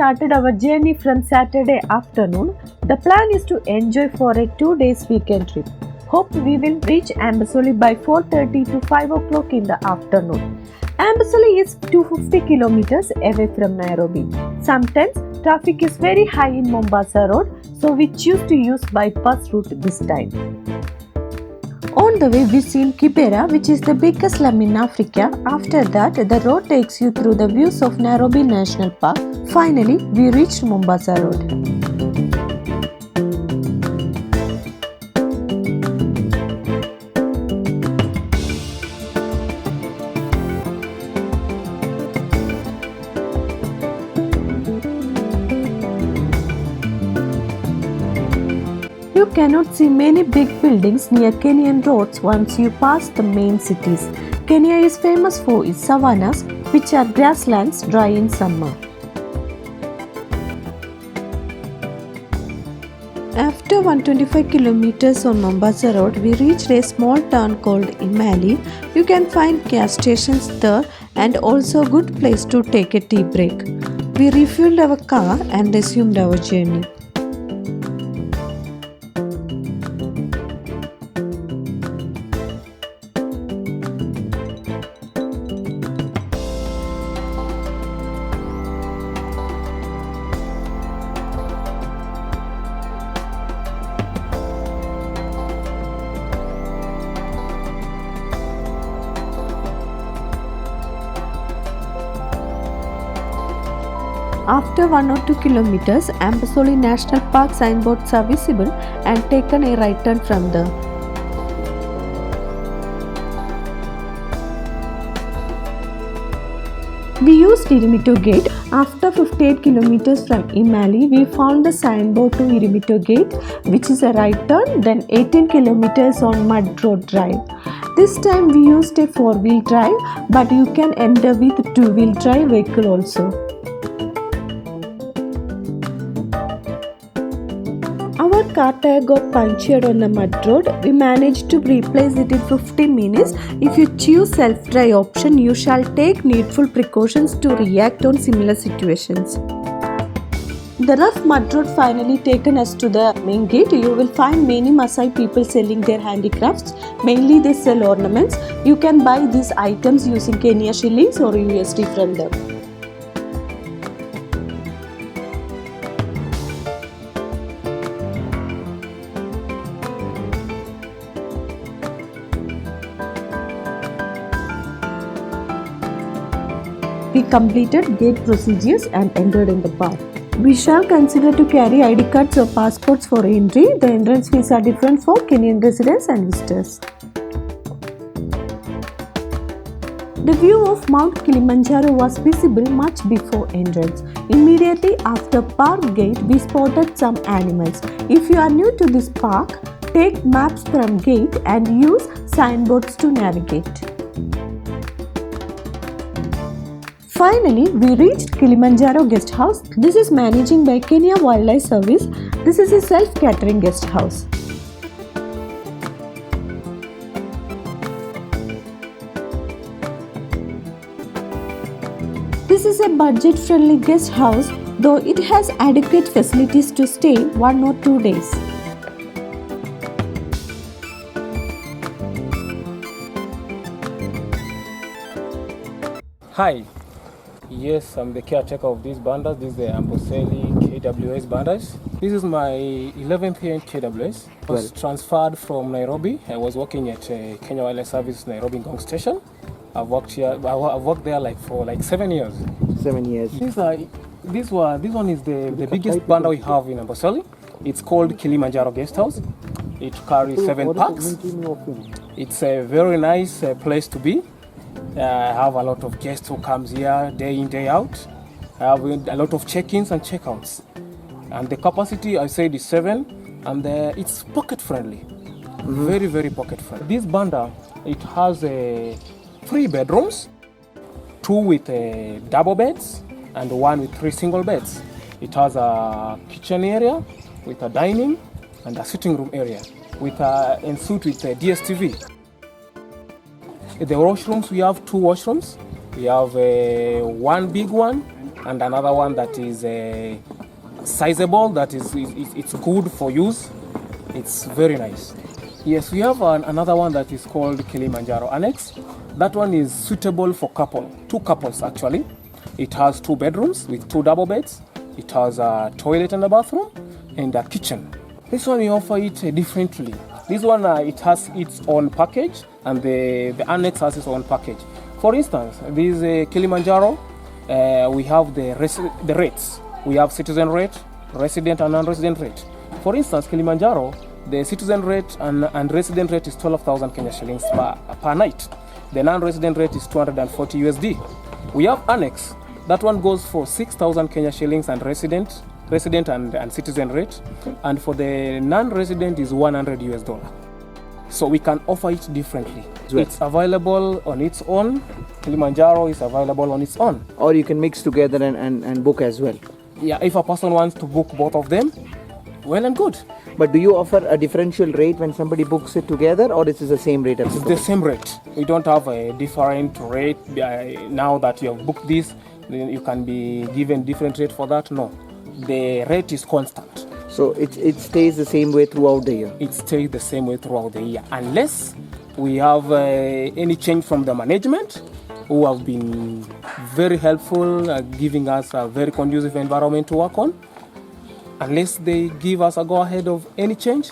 started our journey from Saturday afternoon. The plan is to enjoy for a 2 days weekend trip. Hope we will reach Amboseli by 4:30 to 5 o'clock in the afternoon. Amboseli is 250 kilometers away from Nairobi. Sometimes traffic is very high in Mombasa Road, so we choose to use bypass route this time. On the way we see Kibera, which is the biggest slum in Africa. After that, the road takes you through the views of Nairobi National Park. Finally, we reached Mombasa Road. You cannot see many big buildings near Kenyan roads once you pass the main cities. Kenya is famous for its savannas, which are grasslands dry in summer. After 125 kilometers on Mombasa Road, we reached a small town called Imali. You can find gas stations there and also a good place to take a tea break. We refueled our car and resumed our journey. After 1 or 2 kilometers, Amboseli National Park signboards are visible and taken a right turn from there. We used Irimito Gate. After 58 kilometers from Imali, we found the signboard to Irimito Gate, which is a right turn, then 18 kilometers on Mud Road Drive. This time we used a 4-wheel drive, but you can enter with 2-wheel drive vehicle also. Our car tire got punctured on the mud road. We managed to replace it in 15 minutes. If you choose self-drive option, you shall take needful precautions to react on similar situations. The rough mud road finally taken us to the main gate. You will find many Maasai people selling their handicrafts. Mainly they sell ornaments. You can buy these items using Kenya shillings or USD from them. We completed gate procedures and entered in the park. We shall consider to carry ID cards or passports for entry. The entrance fees are different for Kenyan residents and visitors. The view of Mount Kilimanjaro was visible much before entrance. Immediately after park gate, we spotted some animals. If you are new to this park, take maps from gate and use signboards to navigate. Finally, we reached Kilimanjaro Guest House. This is managing by Kenya Wildlife Service. This is a self-catering guest house. This is a budget-friendly guest house, though it has adequate facilities to stay 1 or 2 days. Hi. Yes, I'm the caretaker of these bandas. This is the Amboseli KWS bandas. This is my 11th year in KWS. I was transferred from Nairobi. I was working at Kenya Wildlife Service Nairobi Ngong Station. I've worked here. I've worked there for 7 years. 7 years. This one is the biggest banda we have in Amboseli. It's called Kilimanjaro Guest House. It carries 7 parks. It's a very nice place to be. I have a lot of guests who comes here day in, day out. I have a lot of check-ins and check-outs. And the capacity, I said, is 7. And it's pocket-friendly. Very, very pocket-friendly. This banda, it has 3 bedrooms, 2 with double beds, and 1 with 3 single beds. It has a kitchen area with a dining and a sitting room area with en suite with a DSTV. The washrooms, we have 2 washrooms. We have 1 big one and another one that is sizable, that is it's good for use. It's very nice. Yes, we have another one that is called Kilimanjaro Annex. That one is suitable for two couples actually. It has 2 bedrooms with 2 double beds. It has a toilet and a bathroom and a kitchen. This one we offer it differently. This one it has its own package, and the annex has its own package. For instance, this Kilimanjaro, we have the rates. We have citizen rate, resident and non-resident rate. For instance, Kilimanjaro, the citizen rate and resident rate is 12,000 Kenya shillings per night. The non-resident rate is 240 USD. We have annex. That one goes for 6,000 Kenya shillings and resident and citizen rate. And for the non-resident is 100 US dollar. So we can offer it differently. It's available on its own. Kilimanjaro is available on its own. Or you can mix together and book as well. Yeah, if a person wants to book both of them, well and good. But do you offer a differential rate when somebody books it together, or is it the same rate? It's the same rate. We don't have a different rate. Now that you have booked this, then you can be given different rate for that. No, the rate is constant. So it stays the same way throughout the year? It stays the same way throughout the year, unless we have any change from the management, who have been very helpful, giving us a very conducive environment to work on. Unless they give us a go-ahead of any change,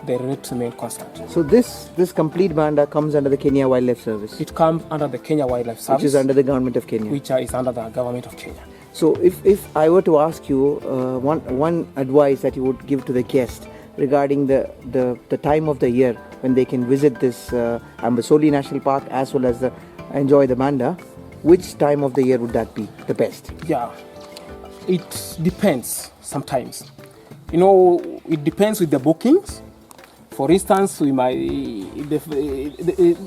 the rates remain constant. So this complete banda comes under the Kenya Wildlife Service? It comes under the Kenya Wildlife Service. Which is under the government of Kenya? Which is under the government of Kenya. So if I were to ask you one advice that you would give to the guest regarding the time of the year when they can visit this Amboseli National Park as well as enjoy the banda, which time of the year would that be the best? Yeah, it depends sometimes. It depends with the bookings. For instance, we might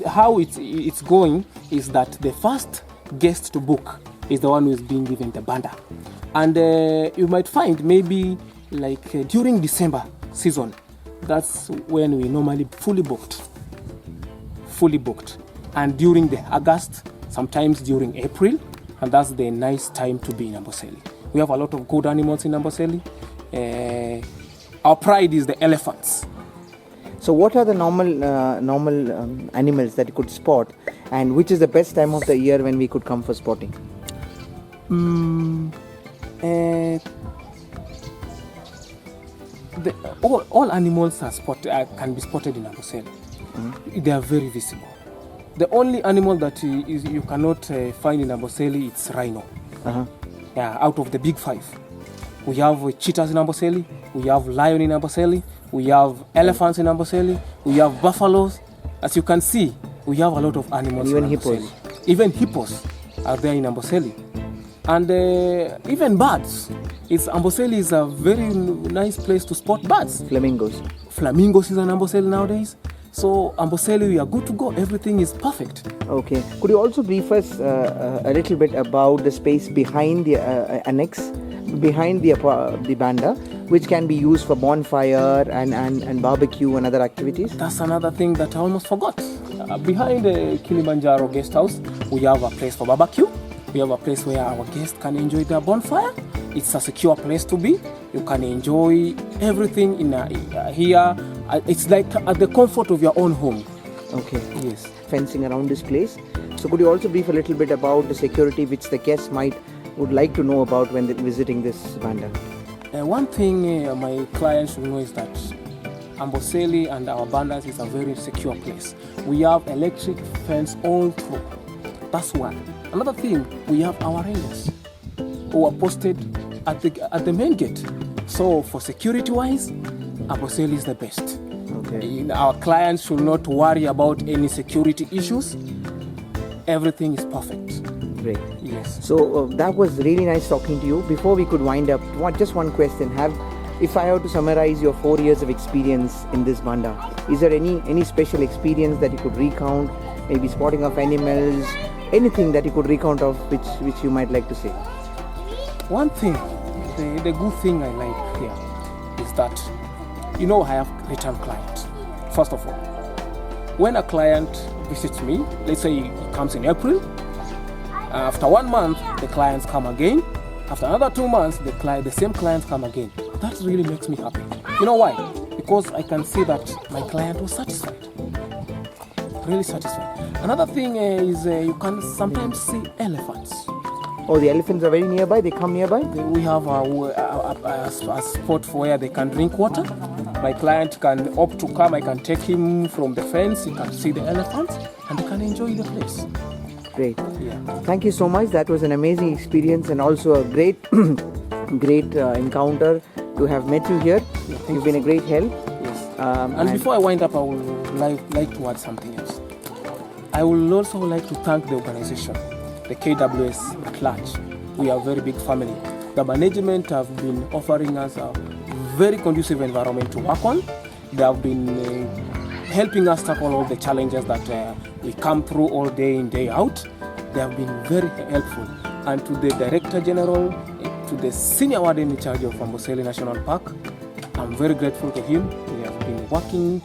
how it's going is that the first guest to book is the one who is being given the banda, and you might find maybe like during December season, that's when we normally fully booked, and during the August, sometimes during April, and that's the nice time to be in Amboseli. We have a lot of good animals in Amboseli. Our pride is the elephants. So what are the normal animals that you could spot, and which is the best time of the year when we could come for spotting? All animals can be spotted in Amboseli. They are very visible. The only animal that you cannot find in Amboseli is rhino. Yeah, out of the big 5. We have cheetahs in Amboseli, we have lion in Amboseli, we have elephants in Amboseli, we have buffaloes. As you can see, we have a lot of animals. Even in hippos. Even hippos are there in Amboseli. And even birds. Amboseli is a very nice place to spot birds. Flamingos. Flamingos is in Amboseli nowadays. So Amboseli, we are good to go. Everything is perfect. Okay. Could you also brief us a little bit about the space behind the annex, behind the banda, which can be used for bonfire and barbecue and other activities? That's another thing that I almost forgot. Behind the Kilimanjaro Guest House, we have a place for barbecue. We have a place where our guests can enjoy their bonfire. It's a secure place to be. You can enjoy everything in here. It's like at the comfort of your own home. Okay. Yes. Fencing around this place. So could you also brief a little bit about the security which the guests would like to know about when they're visiting this banda? One thing my clients should know is that Amboseli and our bandas is a very secure place. We have electric fence all through. That's one. Another thing, we have our rangers who are posted at the main gate. So for security wise, Amboseli is the best. Okay. Our clients should not worry about any security issues. Everything is perfect. Great. Yes. So that was really nice talking to you. Before we could wind up, just one question. If I have to summarize your 4 years of experience in this banda, is there any special experience that you could recount? Maybe spotting of animals, anything that you could recount of which you might like to say? One thing, the good thing I like here is that, I have return clients. First of all, when a client visits me, let's say he comes in April, after 1 month, the clients come again, After another 2 months, the same clients come again. That really makes me happy. You know why? Because I can see that my client was satisfied. Really satisfied. Another thing is you can sometimes see elephants. Oh, the elephants are very nearby. They come nearby. We have a spot where they can drink water. My client can opt to come. I can take him from the fence. He can see the elephants and he can enjoy the place. Great. Yeah. Thank you so much. That was an amazing experience and also a great, great encounter to have met you here. You've been a great help. Yes. And before I wind up, I would like to add something else. I would also like to thank the organization, the KWS at large. We are a very big family. The management have been offering us a very conducive environment to work on. They have been helping us tackle all the challenges that we come through all day in, day out. They have been very helpful. And to the Director General, to the Senior Warden in charge of Amboseli National Park, I'm very grateful to him. He has been working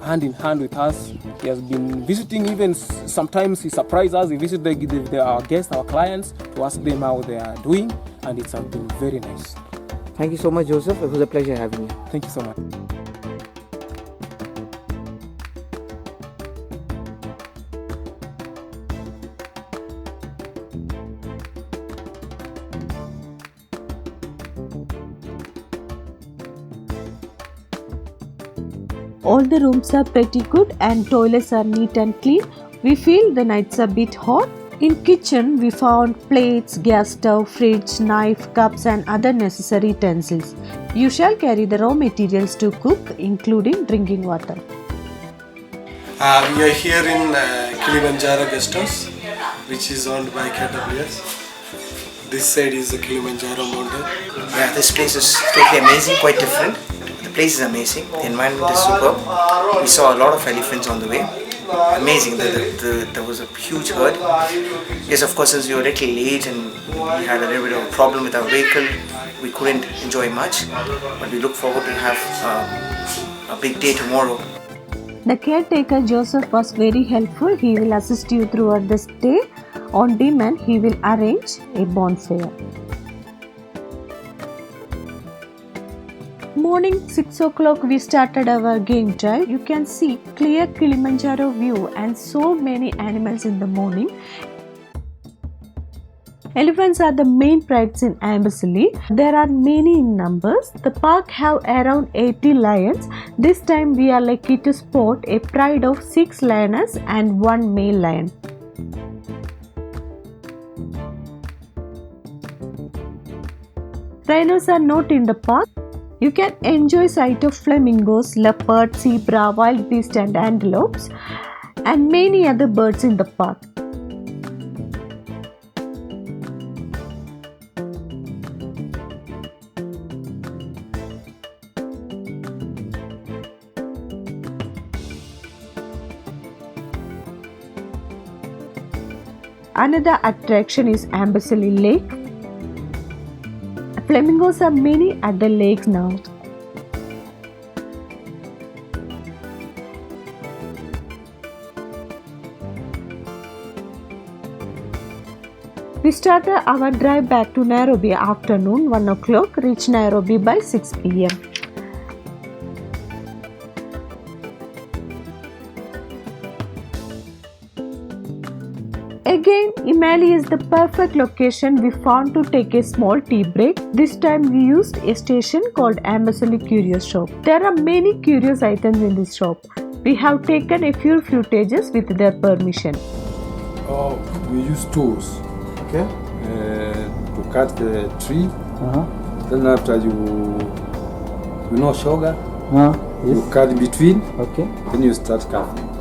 hand in hand with us. He has been visiting, even sometimes he surprises us. He visits our guests, our clients, to ask them how they are doing, and it's been very nice. Thank you so much, Joseph. It was a pleasure having you. Thank you so much. All the rooms are pretty good and toilets are neat and clean. We feel the nights are a bit hot. In kitchen, we found plates, gas stove, fridge, knife, cups and other necessary utensils. You shall carry the raw materials to cook, including drinking water. We are here in Kilimanjaro Guest House, which is owned by KWS. This side is the Kilimanjaro mountain. Yeah, this place is totally amazing, quite different. The place is amazing, the environment is superb. We saw a lot of elephants on the way. Amazing, there was a huge herd. Yes, of course, since we were a little late and we had a little bit of a problem with our vehicle, we couldn't enjoy much. But we look forward to have a big day tomorrow. The caretaker Joseph was very helpful. He will assist you throughout the stay. On demand, he will arrange a bonfire. Morning 6 o'clock we started our game drive. You can see clear Kilimanjaro view and so many animals in the morning. Elephants are the main prides in Amboseli. There are many in numbers. The park have around 80 lions. This time we are lucky to spot a pride of 6 lioness and 1 male lion. Rhinos are not in the park. You can enjoy sight of flamingos, leopard, zebra, wild beast and antelopes and many other birds in the park. Another attraction is Amboseli Lake. Flamingos are many at the lake now. We started our drive back to Nairobi afternoon 1 o'clock, reached Nairobi by 6 p.m. Again, Imali is the perfect location we found to take a small tea break. This time we used a station called Amboseli Curious Shop. There are many curious items in this shop. We have taken a few footages with their permission. Oh, we use tools. Okay. To cut the tree. Then after you sugar. You cut between. Okay. Then you start cutting.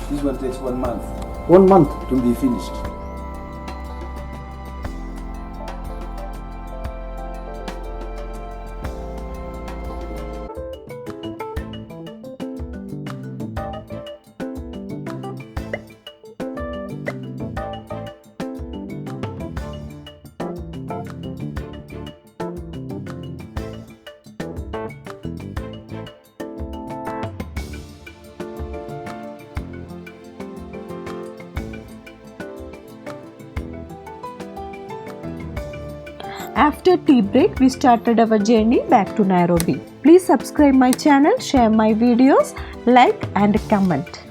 This one takes 1 month. 1 month to be finished. After tea break, we started our journey back to Nairobi. Please subscribe my channel, share my videos, like and comment.